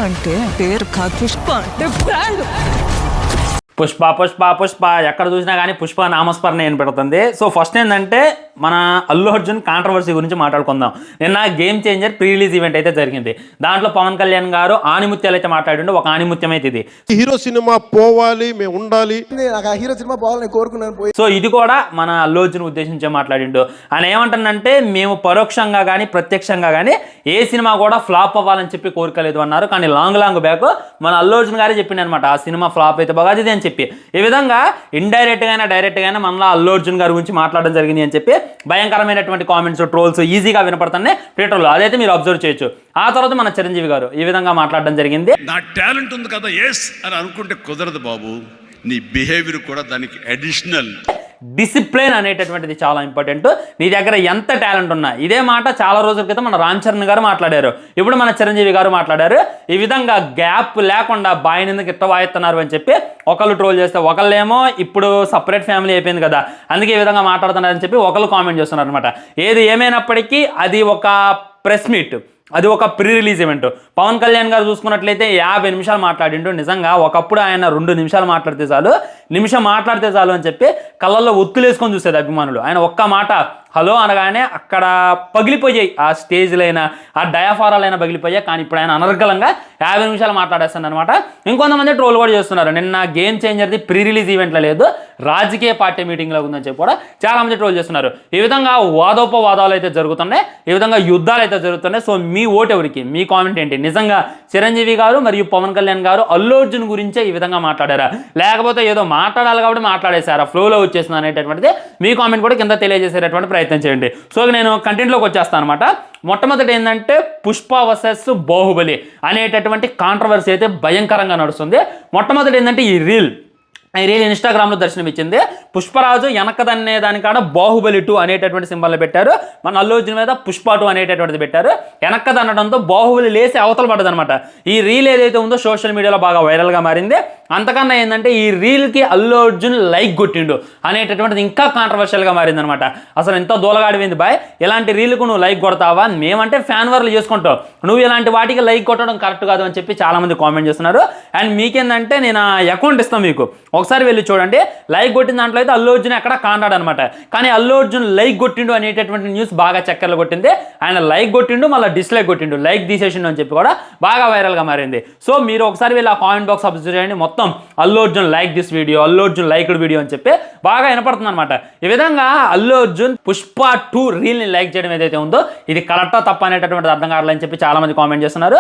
అంటే పేరు కాదు, పుష్ప అంటే బ్రాండ్. పుష్ప పుష్ప పుష్ప ఎక్కడ చూసినా కానీ పుష్ప నామస్మరణ వినపడుతుంది. సో ఫస్ట్ ఏంటంటే మన అల్లు అర్జున్ కాంట్రవర్సీ గురించి మాట్లాడుకుందాం. నిన్న game changer pre release event అయితే జరిగింది. దాంట్లో పవన్ కళ్యాణ్ గారు ఆణిముత్యాలు అయితే మాట్లాడిండు. ఒక ఆణిముత్యం అయితే ఇది, హీరో సినిమా పోవాలి, మేము ఉండాలి, హీరో సినిమా పోవాలని కోరుకున్నాను. సో ఇది కూడా మన అల్లు అర్జున్ ఉద్దేశించే మాట్లాడిండు. ఆయన ఏమంటుందంటే మేము పరోక్షంగా కానీ ప్రత్యక్షంగా కానీ ఏ సినిమా కూడా ఫ్లాప్ అవ్వాలని చెప్పి కోరుకోలేదు అన్నారు. కానీ లాంగ్ బ్యాక్ మన అల్లు అర్జున్ గారే చెప్పిండు అనమాట, ఆ సినిమా ఫ్లాప్ అయితే బాగా అని చెప్పి. ఈ విధంగా ఇండైరెక్ట్ గానే డైరెక్ట్ గానే మనలో అల్లు అర్జున్ గారి గురించి మాట్లాడడం జరిగింది అని చెప్పి భయంకరమైనటువంటి కామెంట్స్, ట్రోల్స్ ఈజీగా వినపడుతున్నాయి ట్విట్టర్లో. అదైతే మీరు అబ్జర్వ్ చేయొచ్చు. ఆ తర్వాత మన చిరంజీవి గారు ఈ విధంగా మాట్లాడడం జరిగింది. నా టాలెంట్ ఉంది కదా ఎస్ అని అనుకుంటే కుదరదు బాబు, నీ బిహేవియర్ కూడా దానికి అడిషనల్. డిసిప్లిన్ అనేటటువంటిది చాలా ఇంపార్టెంట్. నీ దగ్గర ఎంత టాలెంట్ ఉన్నా, ఇదే మాట చాలా రోజుల క్రితం మన రామ్ చరణ్ గారు మాట్లాడారు, ఇప్పుడు మన చిరంజీవి గారు మాట్లాడారు. ఈ విధంగా గ్యాప్ లేకుండా బాయ్ ఎందుకు ఇట్ట వాయిస్తున్నారు అని చెప్పి ఒకళ్ళు ట్రోల్ చేస్తే, ఒకళ్ళేమో ఇప్పుడు సపరేట్ ఫ్యామిలీ అయిపోయింది కదా అందుకే ఈ విధంగా మాట్లాడుతున్నారని చెప్పి ఒకళ్ళు కామెంట్ చేస్తున్నారు అనమాట. ఏది ఏమైనప్పటికీ అది ఒక ప్రెస్ మీట్, అది ఒక pre release event. Pawan Kalyan గారు చూసుకున్నట్లయితే 50 నిమిషాలు మాట్లాడిండు. నిజంగా ఒకప్పుడు ఆయన 2 నిమిషాలు మాట్లాడితే చాలు, నిమిషం మాట్లాడితే చాలు అని చెప్పి కళ్ళల్లో ఒత్తులేసుకొని చూసేది అభిమానులు. ఆయన ఒక్క మాట హలో అనగానే అక్కడ పగిలిపోయాయి, ఆ స్టేజ్లైనా ఆ డయాఫారాలైనా పగిలిపోయాయి. కానీ ఇప్పుడు ఆయన అనర్గళంగా 50 నిమిషాలు మాట్లాడేస్తాను అనమాట. ఇంకొంతమంది ట్రోల్ కూడా చేస్తున్నారు. నిన్న గేమ్ చేంజర్ది ప్రీ రిలీజ్ ఈవెంట్లో లేదు, రాజకీయ పార్టీ మీటింగ్లో ఉందని చెప్పి కూడా చాలామంది ట్రోల్ చేస్తున్నారు. ఈ విధంగా వాదోపవాదాలు అయితే జరుగుతున్నాయి, ఈ విధంగా యుద్ధాలు అయితే జరుగుతున్నాయి. సో మీ ఓటు ఎవరికి, మీ కామెంట్ ఏంటి? నిజంగా చిరంజీవి గారు మరియు పవన్ కళ్యాణ్ గారు అల్లు అర్జున్ గురించే ఈ విధంగా మాట్లాడారా, లేకపోతే ఏదో మాట్లాడాలి కాబట్టి మాట్లాడేశారా, ఫ్లోలో వచ్చేసింది అనేటటువంటిది మీ కామెంట్ కూడా కింద తెలియజేసేటటువంటి ప్రయత్నం చేయండి. సో నేను కంటెంట్లోకి వచ్చేస్తాను అనమాట. మొట్టమొదటి ఏంటంటే పుష్ప వర్సెస్ బాహుబలి అనేటటువంటి కాంట్రవర్సీ అయితే భయంకరంగా నడుస్తుంది. మొట్టమొదటి ఏంటంటే ఈ రీల్ ఇన్స్టాగ్రామ్లో దర్శనమిచ్చింది. పుష్పరాజు వెనకదన్నే దానికాడ బాహుబలి 2 అనేటటువంటి సింబల్ని పెట్టారు. మన అల్లు అర్జున్ మీద పుష్ప 2 అనేటటువంటిది పెట్టారు. వెనక్కదనడంతో బాహుబలి లేసి అవతల పడ్డదనమాట. ఈ రీల్ ఏదైతే ఉందో సోషల్ మీడియాలో బాగా వైరల్గా మారింది. అంతకన్నా ఏంటంటే ఈ రీల్కి అల్లు అర్జున్ లైక్ కొట్టిండు అనేటటువంటిది ఇంకా కాంట్రవర్షియల్గా మారిందనమాట. అసలు ఎంత దూలగాడిపోయింది బాయ్, ఇలాంటి రీల్కు నువ్వు లైక్ కొడతావా, మేమంటే ఫ్యాన్ వర్లు చేసుకుంటావు, నువ్వు ఇలాంటి వాటికి లైక్ కొట్టడం కరెక్ట్ కాదు అని చెప్పి చాలామంది కామెంట్ చేస్తున్నారు. అండ్ మీకేందంటే నేను ఆ అకౌంట్ ఇస్తాను మీకు, ఒకసారి వెళ్ళి చూడండి. లైక్ కొట్టిన దాంట్లో అయితే అల్లు అర్జున్ ఎక్కడ కాంటాడు అనమాట. కానీ అల్లు అర్జున్ లైక్ కొట్టిండు అనేటటువంటి న్యూస్ బాగా చక్కర్లు కొట్టింది. ఆయన లైక్ కొట్టిండు, మళ్ళీ డిస్లైక్ కొట్టిండు, లైక్ తీసేసిండు అని చెప్పి కూడా బాగా వైరల్గా మారింది. సో మీరు ఒకసారి వెళ్ళి ఆ కామెంట్ బాక్స్ అబ్జర్వ్ చేయండి. మొత్తం Allu Arjun like this video, Allu Arjun liked video అని చెప్పి బాగా వినపడుతుంది అనమాట. ఈ విధంగా అల్లు అర్జున్ పుష్ప 2 రీల్ని లైక్ చేయడం ఏదైతే ఉందో ఇది కరెక్టా తప్ప అనేటటువంటిది అర్థం కావాలని చెప్పి చాలా మంది కామెంట్ చేస్తున్నారు.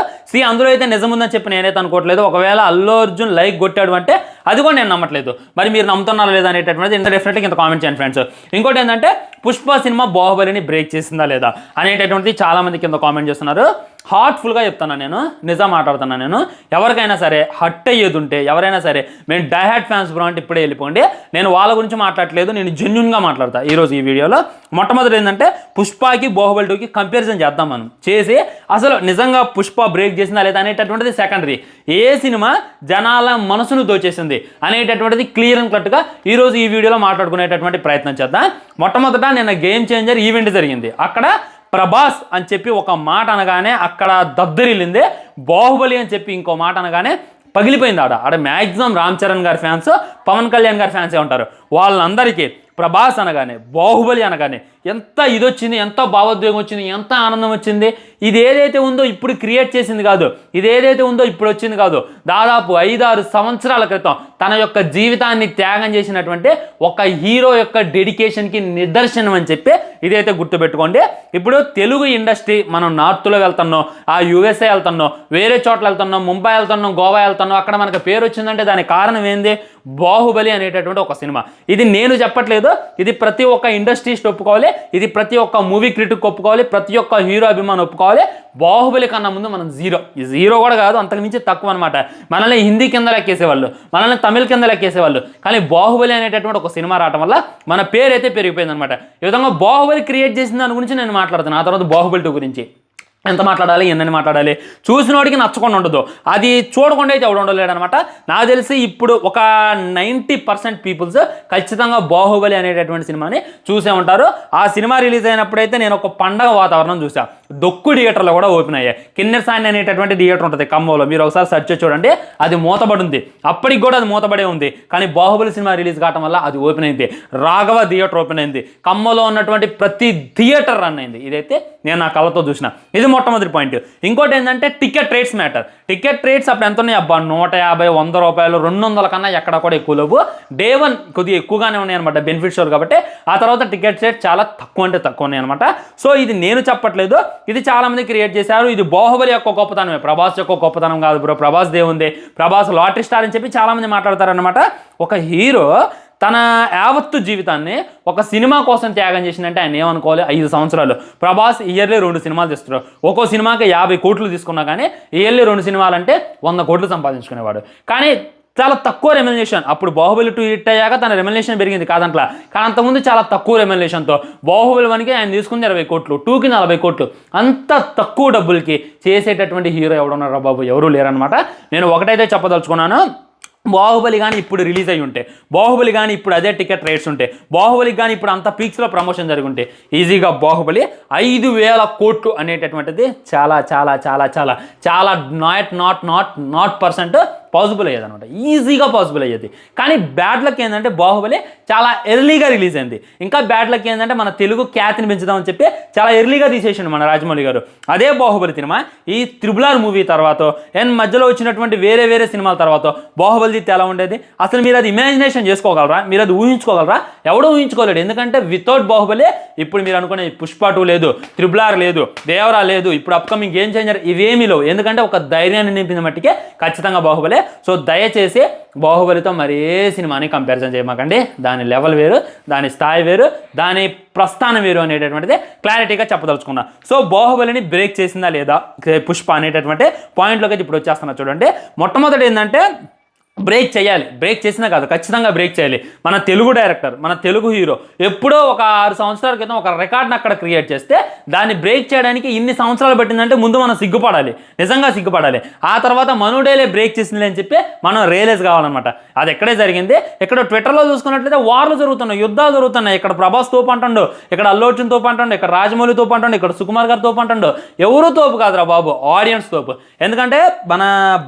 అందులో అయితే నిజం ఉందని చెప్పి నేనైతే అనుకోవట్లేదు. ఒకవేళ అల్లు అర్జున్ లైక్ కొట్టాడు అంటే అది కూడా నేను నమ్మట్లేదు. మరి మీరు నమ్ముతున్నారా లేదా అనేటటువంటిది ఇంత డెఫినెట్గా ఇంత కామెంట్ చేయండి ఫ్రెండ్స్. ఇంకోటి ఏంటంటే పుష్ప సినిమా బాహుబలిని బ్రేక్ చేసిందా లేదా అనేటటువంటిది చాలా మంది కింద కామెంట్ చేస్తున్నారు. హార్ట్ఫుల్గా చెప్తాను, నేను నిజం మాట్లాడుతున్నాను. నేను ఎవరికైనా సరే హట్ అయ్యేది ఉంటే, ఎవరైనా సరే మేము డైహార్డ్ ఫ్యాన్స్ బ్రో అంటే ఇప్పుడే వెళ్ళిపోండి. నేను వాళ్ళ గురించి మాట్లాడలేదు, నేను జెన్యున్గా మాట్లాడతా ఈరోజు ఈ వీడియోలో. మొట్టమొదటి ఏంటంటే పుష్పకి బాహుబలి 2కి కంపారిజన్ చేద్దాం మనం, చేసి అసలు నిజంగా పుష్ప బ్రేక్ చేసిందా లేదా అనేటటువంటిది సెకండరీ. ఏ సినిమా జనాల మనసును దోచేసింది అనేటటువంటిది క్లియర్ అండ్ కరెక్ట్గా ఈరోజు ఈ వీడియోలో మాట్లాడుకునేటటువంటి ప్రయత్నం చేద్దాం. మొట్టమొదట నిన్న గేమ్ చేంజర్ ఈవెంట్ జరిగింది. అక్కడ ప్రభాస్ అని చెప్పి ఒక మాట అనగానే అక్కడ దద్దరిల్లింది. బాహుబలి అని చెప్పి ఇంకో మాట అనగానే పగిలిపోయింది. ఆడ మ్యాక్సిమం రామ్ చరణ్ గారి ఫ్యాన్స్, పవన్ కళ్యాణ్ గారి ఫ్యాన్సే ఉంటారు. వాళ్ళందరికీ ప్రభాస్ అనగానే, బాహుబలి అనగానే ఎంత ఇది వచ్చింది, ఎంత భావోద్వేగం వచ్చింది, ఎంత ఆనందం వచ్చింది. ఇది ఏదైతే ఉందో ఇప్పుడు క్రియేట్ చేసింది కాదు, ఇది ఏదైతే ఉందో ఇప్పుడు వచ్చింది కాదు. దాదాపు 5-6 సంవత్సరాల క్రితం తన యొక్క జీవితాన్ని త్యాగం చేసినటువంటి ఒక హీరో యొక్క డెడికేషన్కి నిదర్శనం అని చెప్పి ఇదైతే గుర్తుపెట్టుకోండి. ఇప్పుడు తెలుగు ఇండస్ట్రీ మనం నార్త్లో వెళ్తున్నాం, ఆ USA వెళ్తున్నాం, వేరే చోట్ల వెళ్తున్నాం, ముంబై వెళ్తున్నాం, గోవా వెళ్తున్నాం, అక్కడ మనకు పేరు వచ్చిందంటే దానికి కారణం ఏంది? బాహుబలి అనేటటువంటి ఒక సినిమా. ఇది నేను చెప్పట్లేదు, ఇది ప్రతి ఒక్క ఇండస్ట్రీస్ట్ ఒప్పుకోవాలి, ఇది ప్రతి ఒక్క మూవీ క్రిటిక్ ఒప్పుకోవాలి, ప్రతి ఒక్క హీరో అభిమానం ఒప్పుకోవాలి. బాహుబలి కన్నా ముందు మనం జీరో కూడా కాదు, అంతకుమించి తక్కువ అనమాట. మనల్ని హిందీ కింద లెక్కేసేవాళ్ళు, మనల్ని తమిళ కింద లెక్కేసేవాళ్ళు. కానీ బాహుబలి అనేటటువంటి ఒక సినిమా రావడం వల్ల మన పేరు అయితే పెరిగిపోయింది అనమాట. ఈ విధంగా బాహుబలి క్రియేట్ చేసిన దాని గురించి నేను మాట్లాడుతున్నాను. ఆ తర్వాత బాహుబలి 2 గురించి. ఎంత మాట్లాడాలి ఎన్నని మాట్లాడాలి చూసినోడికి నచ్చకుండా ఉండదు, అది చూడకుండా అయితే ఎవడు ఉండలేడు అనమాట. నాకు తెలిసి ఇప్పుడు ఒక 90% పీపుల్స్ ఖచ్చితంగా బాహుబలి అనేటటువంటి సినిమాని చూసే ఉంటారు. ఆ సినిమా రిలీజ్ అయినప్పుడైతే నేను ఒక పండగ వాతావరణం చూసా. డొక్కు థియేటర్లో కూడా ఓపెన్ అయ్యాయి. కిన్నెరసాని అనేటటువంటి థియేటర్ ఉంటుంది ఖమ్మంలో, మీరు ఒకసారి సెర్చ్ చేసి చూడండి, అది మూతబడి ఉంది. అప్పటికి కూడా అది మూతబడే ఉంది, కానీ బాహుబలి సినిమా రిలీజ్ కావడం వల్ల అది ఓపెన్ అయింది. రాఘవ థియేటర్ ఓపెన్ అయింది. ఖమ్మంలో ఉన్నటువంటి ప్రతి థియేటర్ రన్ అయింది. ఇదైతే నేను నా కళ్ళతో చూసిన. ఇది మొట్టమొదటి పాయింట్. ఇంకోటి ఏంటంటే ticket rates matter. Ticket rates అప్పుడు ఎంత ఉన్నాయి అబ్బా, 150, 100 రూపాయలు, 200 కన్నా ఎక్కడ కూడా ఎక్కువ లేవు. డే 1 కొద్దిగా ఎక్కువగానే ఉన్నాయి అనమాట, బెనిఫిట్ షోర్ కాబట్టి. ఆ తర్వాత టికెట్ రేట్ చాలా తక్కువ అంటే తక్కువ ఉన్నాయి అనమాట. సో ఇది నేను చెప్పట్లేదు, ఇది చాలా మంది క్రియేట్ చేశారు. ఇది బాహుబలి యొక్క గొప్పతనమే, ప్రభాస్ యొక్క గొప్పతనం కాదు బ్రో. ప్రభాస్ దేవుందే, ప్రభాస్ లాటరీ స్టార్ అని చెప్పి చాలా మంది మాట్లాడతారనమాట. ఒక హీరో తన యావత్తు జీవితాన్ని ఒక సినిమా కోసం త్యాగం చేసిందంటే ఆయన ఏమనుకోవాలి. 5 సంవత్సరాలు ప్రభాస్ ఇయర్లీ 2 సినిమాలు తీస్తారు. ఒక్కో సినిమాకి 50 కోట్లు తీసుకున్నా కానీ ఇయర్లీ 2 సినిమాలు అంటే 100 కోట్లు సంపాదించుకునేవాడు. కానీ చాలా తక్కువ రెమ్యునరేషన్. అప్పుడు బాహుబలి 2 హిట్ అయ్యాక తన రెమ్యునరేషన్ పెరిగింది కాదంట్లా, కానీ అంతకుముందు చాలా తక్కువ రెమ్యునరేషన్తో. బాహుబలి 1కి ఆయన తీసుకుంది 20 కోట్లు, 2కి 40 కోట్లు. అంత తక్కువ డబ్బులకి చేసేటటువంటి హీరో ఎవడున్నారా బాబు? ఎవరూ లేరనమాట. నేను ఒకటైతే చెప్పదలుచుకున్నాను, బాహుబలి కానీ ఇప్పుడు రిలీజ్ అయ్యి ఉంటే, బాహుబలి కానీ ఇప్పుడు అదే టికెట్ రేట్స్ ఉంటే, బాహుబలికి కానీ ఇప్పుడు అంత పీక్స్లో ప్రమోషన్ జరిగి ఉంటే ఈజీగా బాహుబలి 5,000 కోట్లు అనేటటువంటిది చాలా చాలా చాలా చాలా చాలా నాట్ పర్సెంట్ పాసిబుల్ అయ్యేది అనమాట. ఈజీగా పాసిబుల్ అయ్యేది. కానీ బ్యాడ్ లక్ ఏంటంటే బాహుబలి చాలా ఎర్లీగా రిలీజ్ అయింది. ఇంకా బ్యాడ్ లక్ ఏంటంటే మన తెలుగు ఖ్యాతిని పెంచుదామని చెప్పి చాలా ఎర్లీగా తీసేసిండు మన రాజమౌళి గారు. అదే బాహుబలి సినిమా ఈ త్రిబుల్ మూవీ తర్వాత అండ్ మధ్యలో వచ్చినటువంటి వేరే సినిమాల తర్వాత బాహుబలి ఎలా ఉండేది అసలు మీరు అది ఇమాజినేషన్ చేసుకోగలరా? మీరు అది ఊహించుకోగలరా? ఎవడో ఊహించుకోలేడు. ఎందుకంటే వితౌట్ బాహుబలి ఇప్పుడు మీరు అనుకునే పుష్ప 2 లేదు, త్రిబుల్ లేదు, దేవరా లేదు, ఇప్పుడు అప్కమింగ్ గేమ్ చేంజర్ ఇవేమీ లేవు. ఎందుకంటే ఒక ధైర్యాన్ని నింపిన మట్టికే ఖచ్చితంగా బాహుబలి. సో దయచేసి బాహుబలితో మరే సినిమాని కంపారిజన్ చేయమాకండి. దాని లెవెల్ వేరు, దాని స్థాయి వేరు, దాని ప్రస్థానం వేరు అనేటటువంటిది క్లారిటీగా చెప్పదలుచుకున్నా. సో బాహుబలిని బ్రేక్ చేసిందా లేదా పుష్ప అనేటటువంటి పాయింట్లోకి ఇప్పుడు వచ్చేస్తున్నా. చూడండి, మొట్టమొదటి ఏంటంటే బ్రేక్ చేయాలి. బ్రేక్ చేసినా కాదు, ఖచ్చితంగా బ్రేక్ చేయాలి. మన తెలుగు డైరెక్టర్, మన తెలుగు హీరో ఎప్పుడో ఒక 6 సంవత్సరాల క్రితం ఒక రికార్డ్ని అక్కడ క్రియేట్ చేస్తే దాన్ని బ్రేక్ చేయడానికి ఇన్ని సంవత్సరాలు పట్టిందంటే ముందు మనం సిగ్గుపడాలి, నిజంగా సిగ్గుపడాలి. ఆ తర్వాత మనోడేలే బ్రేక్ చేసింది అని చెప్పి మనం రియలైజ్ కావాలన్నమాట. అది ఎక్కడే జరిగింది. ఇక్కడ ట్విట్టర్లో చూసుకున్నట్లయితే వార్లు జరుగుతున్నాయి, యుద్ధాలు జరుగుతున్నాయి. ఇక్కడ ప్రభాస్ తోపు అంటుండు, ఇక్కడ అల్లు అర్జున్ తోపు అంటుండు, ఇక్కడ రాజమౌళి తోపు అంటుండు, ఇక్కడ సుకుమార్ గారు తోపు అంటుండు. ఎవరు తోపు కాదురా బాబు, ఆడియన్స్ తోపు. ఎందుకంటే మన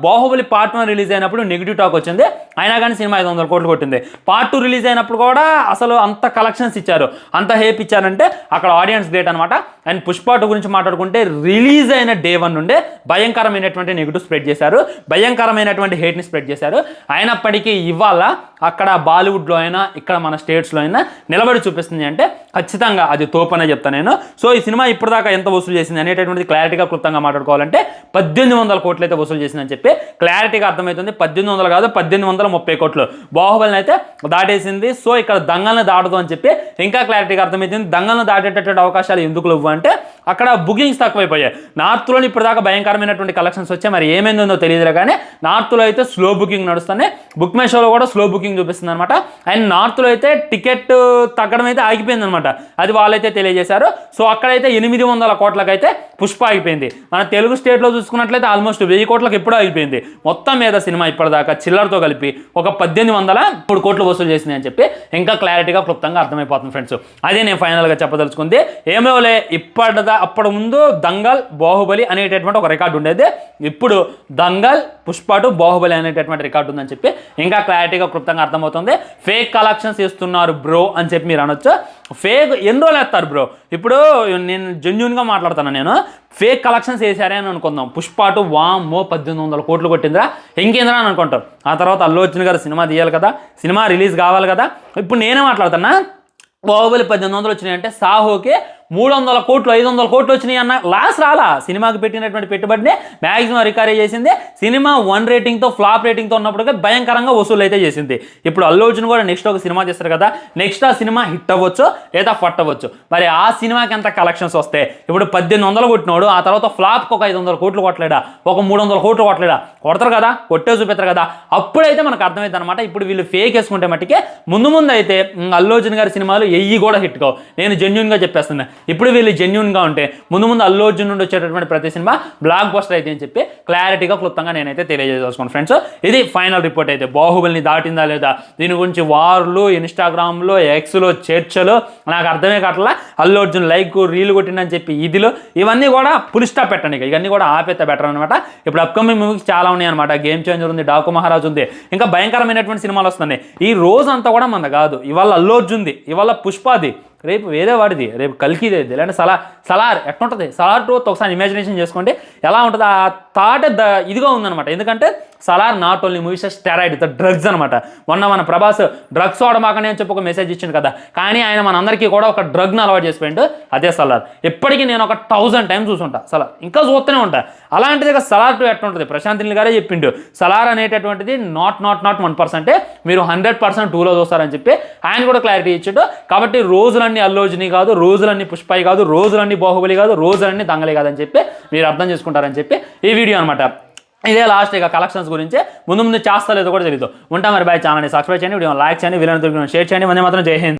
బాహుబలి పార్ట్ 1 రిలీజ్ అయినప్పుడు నెగిటివ్ టాక్ వచ్చింది, అయినా కానీ సినిమా 500 కోట్లు కొట్టింది. పార్ట్ 2 రిలీజ్ అయినప్పుడు కూడా అసలు అంత కలెక్షన్స్ ఇచ్చారు, అంత హేప్ ఇచ్చారంటే అక్కడ ఆడియన్స్ గ్రేట్ అనమాట. అండ్ పుష్ప 2 గురించి మాట్లాడుకుంటే రిలీజ్ అయిన డే 1 నుండే భయంకరమైనటువంటి నెగిటివ్ స్ప్రెడ్ చేశారు, భయంకరమైనటువంటి హేట్ని స్ప్రెడ్ చేశారు. అయినప్పటికీ ఇవాళ అక్కడ బాలీవుడ్లో అయినా ఇక్కడ మన స్టేట్స్లో అయినా నిలబడి చూపిస్తుంది అంటే ఖచ్చితంగా అది తోపనే చెప్తాను నేను. సో ఈ సినిమా ఇప్పటిదాకా ఎంత వసూలు చేసింది అనేటటువంటిది క్లారిటీగా క్లుప్తంగా మాట్లాడుకోవాలంటే 1800 కోట్లు అయితే వసూలు చేసిందని చెప్పి క్లారిటీగా అర్థమవుతుంది. 1800 కాదు, 1830 కోట్లు బాహుబలిని అయితే దాటేసింది. సో ఇక్కడ దంగల్ని దాటదు అని చెప్పి ఇంకా క్లారిటీగా అర్థమవుతుంది. దంగల్ని దాటేటటువంటి అవకాశాలు ఎందుకు లేవు అంటే అక్కడ బుకింగ్స్ తక్కువైపోయాయి. నార్త్లోని ఇప్పటిదాకా భయంకరమైనటువంటి కలెక్షన్స్ వచ్చాయి, మరి ఏమైందో తెలియదులే. కానీ నార్త్లో అయితే స్లో బుకింగ్ నడుస్తున్నాయి, బుక్ మై షోలో కూడా స్లో బుకింగ్ చూపిస్తుంది అనమాట. అండ్ నార్త్లో అయితే టికెట్ తగ్గడం అయితే ఆగిపోయింది అనమాట, అది వాళ్ళైతే తెలియజేశారు. సో అక్కడైతే 800 కోట్లకైతే పుష్ప ఆగిపోయింది. మన తెలుగు స్టేట్లో చూసుకున్నట్లయితే ఆల్మోస్ట్ 1000 కోట్లకు ఎప్పుడూ ఆగిపోయింది. మొత్తం మీద సినిమా ఇప్పటిదాకా చిల్లరతో కలిపి ఒక 1803 కోట్లు వసూలు చేసింది అని చెప్పి ఇంకా క్లారిటీగా క్లుప్తంగా అర్థమైపోతుంది ఫ్రెండ్స్. అదే నేను ఫైనల్గా చెప్పదలుచుకుంది. ఏమోలే, అప్పటి ముందు దంగల్, బాహుబలి అనేటటువంటి ఒక రికార్డు ఉండేది. ఇప్పుడు దంగల్, పుష్ప 2, బాహుబలి అనేటటువంటి రికార్డు ఉందని చెప్పి ఇంకా క్లారిటీగా క్లుప్తంగా అర్థమవుతుంది. ఫేక్ కలెక్షన్స్ ఇస్తున్నారు బ్రో అని చెప్పి మీరు అనొచ్చు. ఫేక్ ఎన్ని రోజులు వేస్తారు బ్రో? ఇప్పుడు నేను జెన్యూన్గా మాట్లాడుతాను. నేను ఫేక్ కలెక్షన్స్ వేసారే అని అనుకుందాం. పుష్ప 2 వామ్మో 1800 కోట్లు కొట్టిందిరా, ఇంకేంద్రా అని అనుకుంటారు. ఆ తర్వాత అల్లు అర్జున్ గారు సినిమా తీయాలి కదా, సినిమా రిలీజ్ కావాలి కదా. ఇప్పుడు నేనే మాట్లాడుతున్నా, బాహుబలి 1800 వచ్చినాయి అంటే సాహోకి 300 కోట్లు 500 కోట్లు వచ్చినాయి అన్న లాస్ రాలా. సినిమాకి పెట్టినటువంటి పెట్టుబడిని మ్యాక్సిమం రికవరీ చేసింది. సినిమా 1 రేటింగ్తో ఫ్లాప్ రేటింగ్తో ఉన్నప్పటికీ భయంకరంగా వసూలు అయితే చేసింది. ఇప్పుడు అల్లు అర్జున్ కూడా నెక్స్ట్ ఒక సినిమా చేస్తారు కదా, నెక్స్ట్ ఆ సినిమా హిట్ అవ్వచ్చు లేదా ఫట్ అవ్వచ్చు. మరి ఆ సినిమాకి ఎంత కలెక్షన్స్ వస్తాయి? ఇప్పుడు 1800 కొట్టినోడు ఆ తర్వాత ఫ్లాప్కి ఒక 500 కోట్లు కొట్టలేడా, ఒక 300 కోట్లు కొట్టలేడా, కొడతారు కదా, కొట్టే చూపిస్తారు కదా, అప్పుడైతే మనకు అర్థమైంది అనమాట. ఇప్పుడు వీళ్ళు ఫేక్ వేసుకుంటే మట్టికే ముందు అయితే అల్లు అర్జున్ గారి సినిమాలు ఎయ్యి కూడా హిట్ కావు. నేను జెన్యున్గా చెప్పేస్తున్నా. ఇప్పుడు వీళ్ళు జెన్యున్గా ఉంటే ముందు అల్లు అర్జున్ నుండి వచ్చేటటువంటి ప్రతి సినిమా బ్లాక్ బస్టర్ అయితే అని చెప్పి క్లారిటీగా క్లుప్తంగా నేనైతే తెలియజేసుకోండి ఫ్రెండ్స్. ఇది ఫైనల్ రిపోర్ట్ అయితే. బాహుబలిని దాటిందా లేదా, దీని గురించి వార్లు, ఇన్స్టాగ్రామ్లో, ఎక్స్లో చర్చలు, నాకు అర్థమే కావట్లా. అల్లు అర్జున్ లైక్ రీల్ కొట్టిందని చెప్పి ఇదిలో ఇవన్నీ కూడా పులి స్టాప్ పెట్టండి. ఇవన్నీ కూడా ఆపేస్తే బెటర్ అనమాట. ఇప్పుడు అప్కమింగ్ మూవీస్ చాలా ఉన్నాయి అనమాట. గేమ్ చేంజర్ ఉంది, డాకు మహారాజ్ ఉంది, ఇంకా భయంకరమైనటువంటి సినిమాలు వస్తున్నాయి. ఈ రోజు అంతా కూడా మన కాదు. ఇవాళ అల్లు అర్జున్ది, ఇవాళ పుష్పాది, రేపు వేరే వాడిది, రేపు కల్కిది, లేదంటే సలార్ ఎట్లుంటుంది. సలార్ 2 ఒకసారి ఇమాజినేషన్ చేసుకోండి ఎలా ఉంటుంది. ఆ థాట్ ఇదిగా ఉందనమాట. ఎందుకంటే Salaar not only movies steroid, drugs అనమాట. మొన్న మన ప్రభాస్ డ్రగ్స్ వాడమాకనే అని చెప్పి ఒక మెసేజ్ ఇచ్చింది కదా, కానీ ఆయన మనందరికీ కూడా ఒక డ్రగ్ను అలవాటు చేసిపోయిండు. అదే సలార్. ఎప్పటికీ నేను ఒక 1000 టైమ్స్ చూసుంటా సలార్, ఇంకా చూస్తూనే ఉంటా. అలాంటిది ఇక సలార్ 2 ఎట్లుంటుంది. ప్రశాంత్ నీల్ గారే చెప్పిండు, సలార్ అనేటటువంటిది నాట్ 1%, మీరు 100% 2లో చూస్తారని చెప్పి ఆయన కూడా క్లారిటీ ఇచ్చాడు. కాబట్టి రోజులన్నీ అల్లు అర్జున్ కాదు, రోజులన్నీ పుష్పై కాదు, రోజులన్నీ బాహుబలి కాదు, రోజులన్నీ దంగలే కాదని చెప్పి మీరు అర్థం చేసుకుంటారని చెప్పి ఈ వీడియో అనమాట. ఇదే లాస్ట్ ఇక కలెక్షన్స్ గురించి. ముందు చేస్తా లేదో కూడా తెలియదు. ఉంటా మరి. బాయ్. ఛానల్ని సబ్స్క్రైబ్ చేయండి, వీడియో లైక్ చేయండి, వీళ్ళని షేర్ చేయండి. మంది మాత్రం జై హింద్.